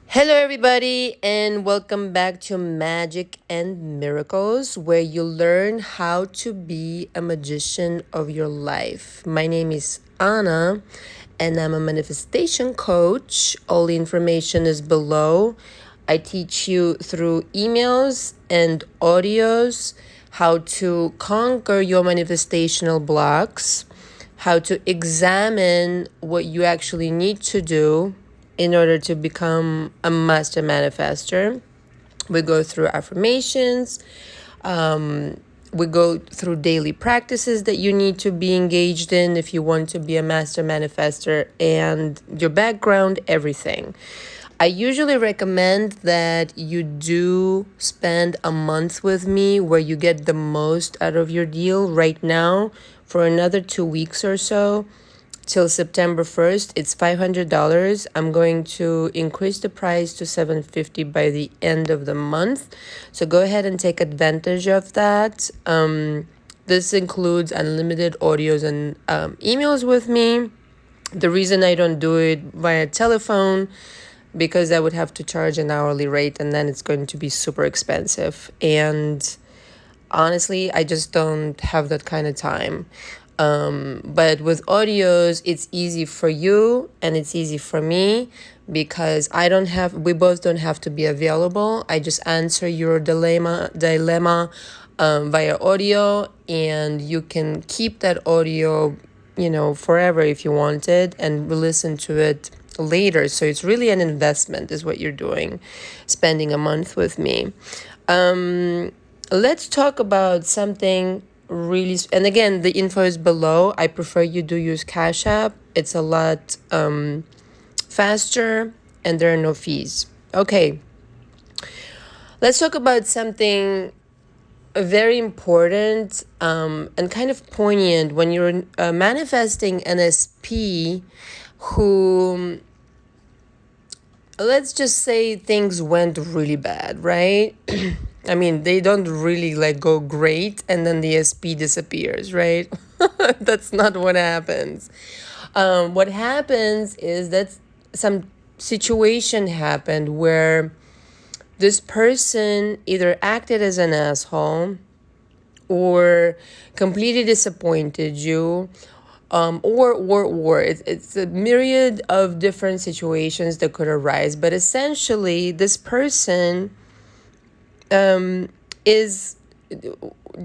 Hello, everybody, and welcome back to Magic and Miracles, where you learn how to be a magician of your life. My name is Anna, and I'm a manifestation coach. All the information is below. I teach you through emails and audios how to conquer your manifestational blocks, how to examine what you actually need to do in order to become a master manifester. We go through affirmations. We go through daily practices that you need to be engaged in if you want to be a master manifester, and your background, everything. I usually recommend that you do spend a month with me where you get the most out of your deal. Right now, for another 2 weeks or so, till September 1st, it's $500. I'm going to increase the price to $750 by the end of the month. So go ahead and take advantage of that. This includes unlimited audios and emails with me. The reason I don't do it via telephone, because I would have to charge an hourly rate and then it's going to be super expensive. And honestly, I just don't have that kind of time. But with audios, it's easy for you and it's easy for me because we both don't have to be available. I just answer your dilemma via audio, and you can keep that audio, forever if you wanted, and listen to it later. So it's really an investment is what you're doing, spending a month with me. Let's talk about something really, and again, the info is below. I prefer you do use Cash App. It's a lot faster and there are no fees. Okay, let's talk about something very important and kind of poignant when you're manifesting an SP who, let's just say, things went really bad, right? I mean, they don't really go great and then the SP disappears, right? That's not what happens. What happens is that some situation happened where this person either acted as an asshole or completely disappointed you, or it's a myriad of different situations that could arise. But essentially, this person is,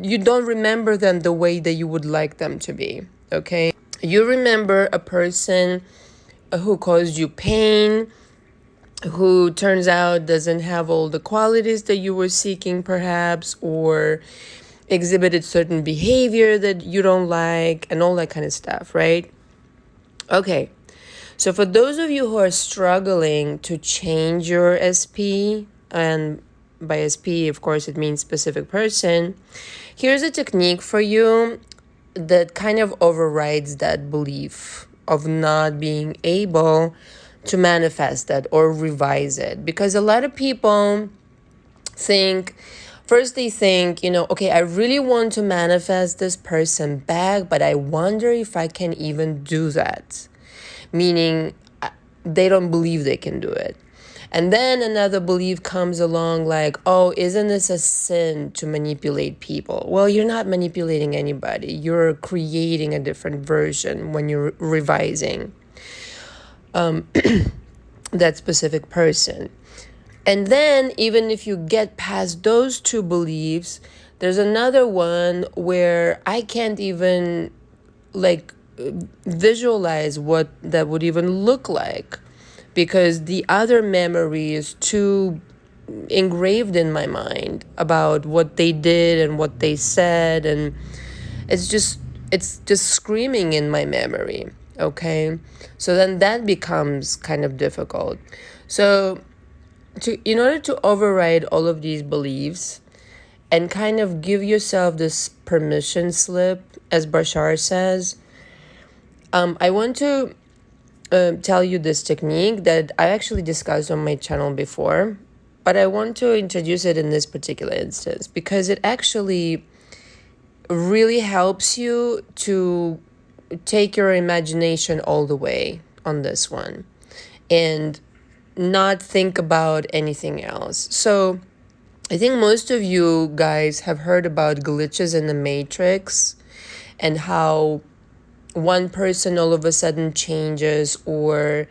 you don't remember them the way that you would like them to be, okay? You remember a person who caused you pain, who turns out doesn't have all the qualities that you were seeking perhaps, or exhibited certain behavior that you don't like, and all that kind of stuff, right? Okay, so for those of you who are struggling to change your SP, and by SP, of course, it means specific person, here's a technique for you that kind of overrides that belief of not being able to manifest that or revise it. Because a lot of people think, first they think, okay, I really want to manifest this person back, but I wonder if I can even do that. Meaning they don't believe they can do it. And then another belief comes along like, oh, isn't this a sin to manipulate people? Well, you're not manipulating anybody. You're creating a different version when you're revising that specific person. And then even if you get past those two beliefs, there's another one where I can't even visualize what that would even look like, because the other memory is too engraved in my mind about what they did and what they said, and it's just screaming in my memory. Okay, so then that becomes kind of difficult. So in order to override all of these beliefs and kind of give yourself this permission slip, as Bashar says, I want to tell you this technique that I actually discussed on my channel before, but I want to introduce it in this particular instance because it actually really helps you to take your imagination all the way on this one and not think about anything else. So I think most of you guys have heard about glitches in the matrix and how one person all of a sudden changes, or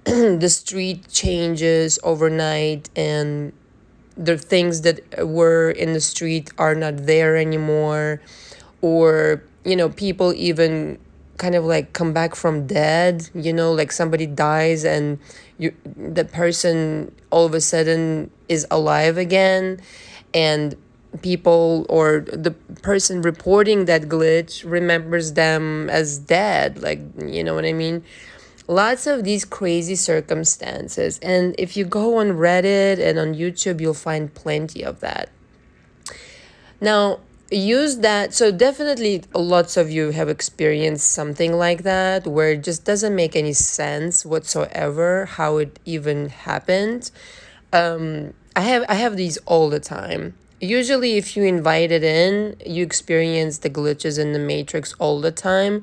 the street changes overnight, and the things that were in the street are not there anymore, or people even kind of like come back from dead, like somebody dies and the person all of a sudden is alive again, and people or the person reporting that glitch remembers them as dead, like, you know what I mean? Lots of these crazy circumstances, and if you go on Reddit and on YouTube, you'll find plenty of that. Now, use that. So, definitely, lots of you have experienced something like that where it just doesn't make any sense whatsoever how it even happened. I have these all the time. Usually, if you invite it in, you experience the glitches in the matrix all the time.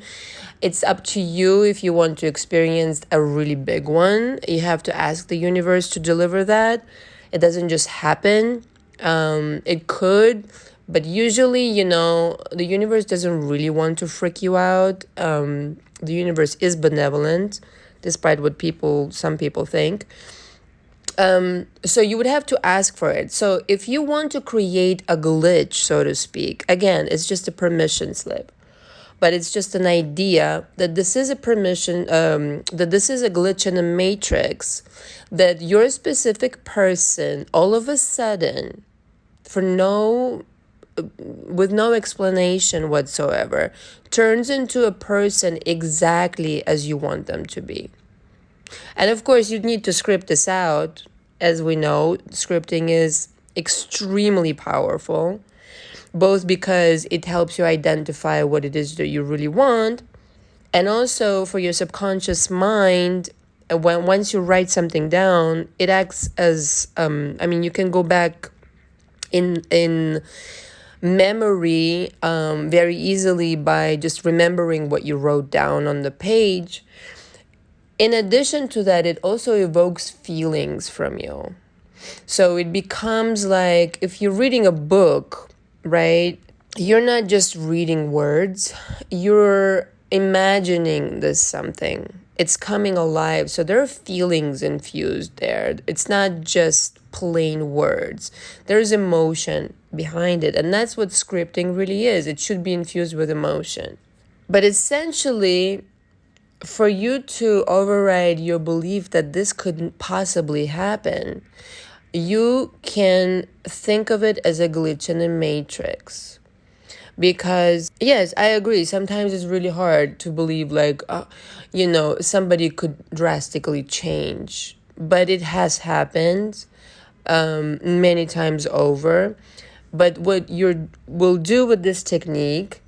It's up to you if you want to experience a really big one. You have to ask the universe to deliver that. It doesn't just happen. It could, but usually, the universe doesn't really want to freak you out. The universe is benevolent, despite what some people think. So you would have to ask for it. So if you want to create a glitch, so to speak, again, it's just a permission slip. But it's just an idea that this is a permission, that this is a glitch in a matrix, that your specific person all of a sudden, with no explanation whatsoever, turns into a person exactly as you want them to be. And of course, you need to script this out. As we know, scripting is extremely powerful, both because it helps you identify what it is that you really want, and also for your subconscious mind. Once you write something down, it acts as you can go back in memory very easily by just remembering what you wrote down on the page. In addition to that, it also evokes feelings from you. So it becomes like if you're reading a book, right? You're not just reading words, you're imagining this something. It's coming alive. So there are feelings infused there. It's not just plain words. There's emotion behind it. And that's what scripting really is. It should be infused with emotion. But essentially, for you to override your belief that this couldn't possibly happen, you can think of it as a glitch in the matrix. Because, yes, I agree. Sometimes it's really hard to believe, like, somebody could drastically change. But it has happened many times over. But what you will do with this technique,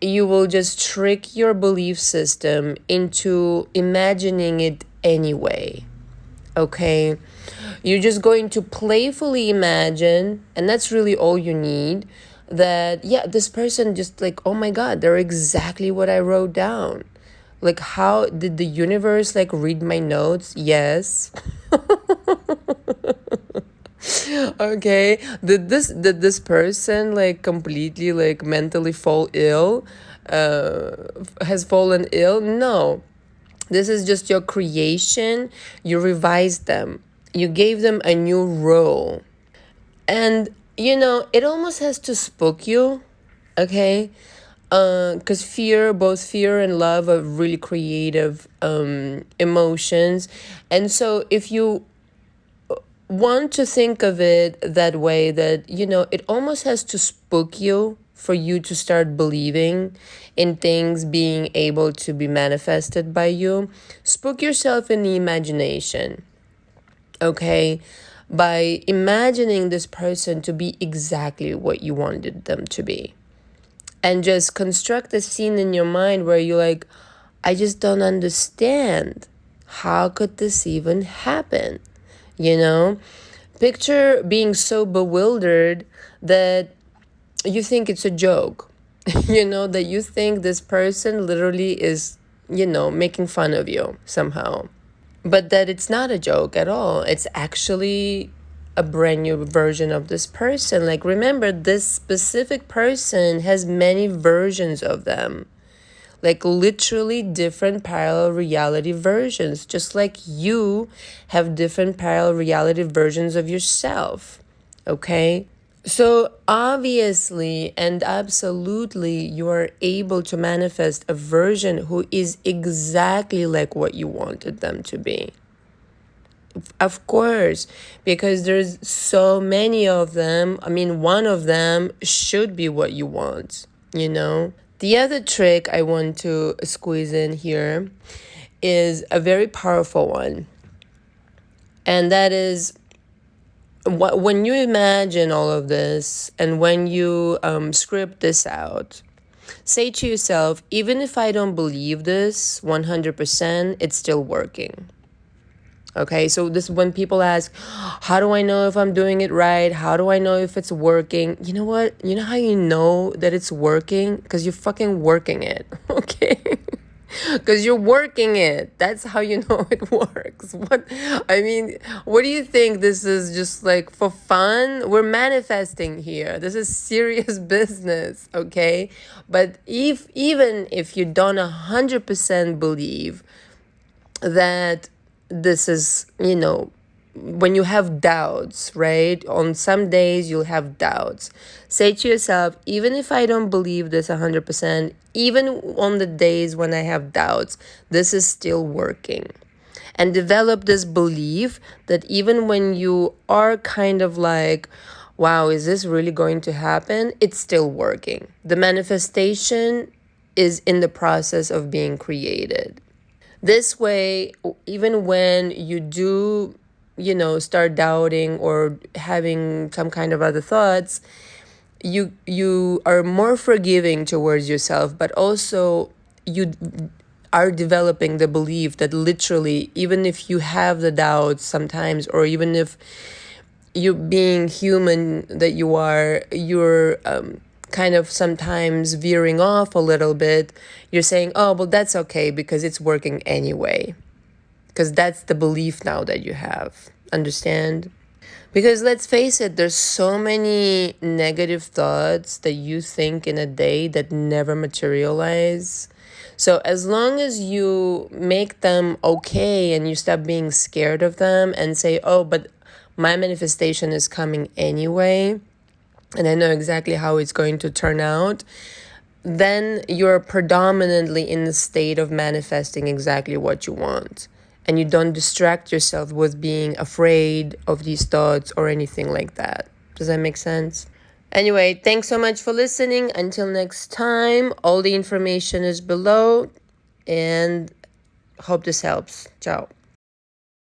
you will just trick your belief system into imagining it anyway. Okay? You're just going to playfully imagine, and that's really all you need, that, yeah, this person just like, oh my God, they're exactly what I wrote down. Like, how did the universe like read my notes? Yes. Okay, did this person like completely like mentally fall ill, has fallen ill? No, this is just your creation. You revised them, you gave them a new role, and it almost has to spook you. Okay, because both fear and love are really creative emotions, and so if you want to think of it that way, that it almost has to spook you for you to start believing in things being able to be manifested by you. Spook yourself in the imagination, okay, by imagining this person to be exactly what you wanted them to be, and just construct a scene in your mind where you're like, I just don't understand, how could this even happen? Picture being so bewildered that you think it's a joke, that you think this person literally is, making fun of you somehow. but that it's not a joke at all. It's actually a brand new version of this person. Like, remember, this specific person has many versions of them. Like, literally different parallel reality versions, just like you have different parallel reality versions of yourself. Okay? So, obviously and absolutely, you are able to manifest a version who is exactly like what you wanted them to be. Of course, because there's so many of them. I mean, one of them should be what you want, you know? The other trick I want to squeeze in here is a very powerful one. And that is when you imagine all of this and when you script this out, say to yourself, even if I don't believe this 100%, it's still working. Okay, so this when people ask, how do I know if I'm doing it right? How do I know if it's working? You know what? You know how you know that it's working? Because you're fucking working it, okay? Because you're working it. That's how you know it works. What do you think? This is just like for fun? We're manifesting here. This is serious business, okay? But even if you don't 100% believe that this is, when you have doubts, right? On some days you'll have doubts. Say to yourself, even if I don't believe this 100%, even on the days when I have doubts, this is still working. And develop this belief that even when you are kind of like, wow, is this really going to happen? It's still working. The manifestation is in the process of being created. This way, even when you do, start doubting or having some kind of other thoughts, you are more forgiving towards yourself, but also you are developing the belief that literally, even if you have the doubts sometimes, or even if you being human that you are, you're kind of sometimes veering off a little bit, you're saying, oh, well, that's okay because it's working anyway. Because that's the belief now that you have. Understand? Because let's face it, there's so many negative thoughts that you think in a day that never materialize. So as long as you make them okay and you stop being scared of them and say, oh, but my manifestation is coming anyway, and I know exactly how it's going to turn out, then you're predominantly in the state of manifesting exactly what you want. And you don't distract yourself with being afraid of these thoughts or anything like that. Does that make sense? Anyway, thanks so much for listening. Until next time, all the information is below, and hope this helps. Ciao.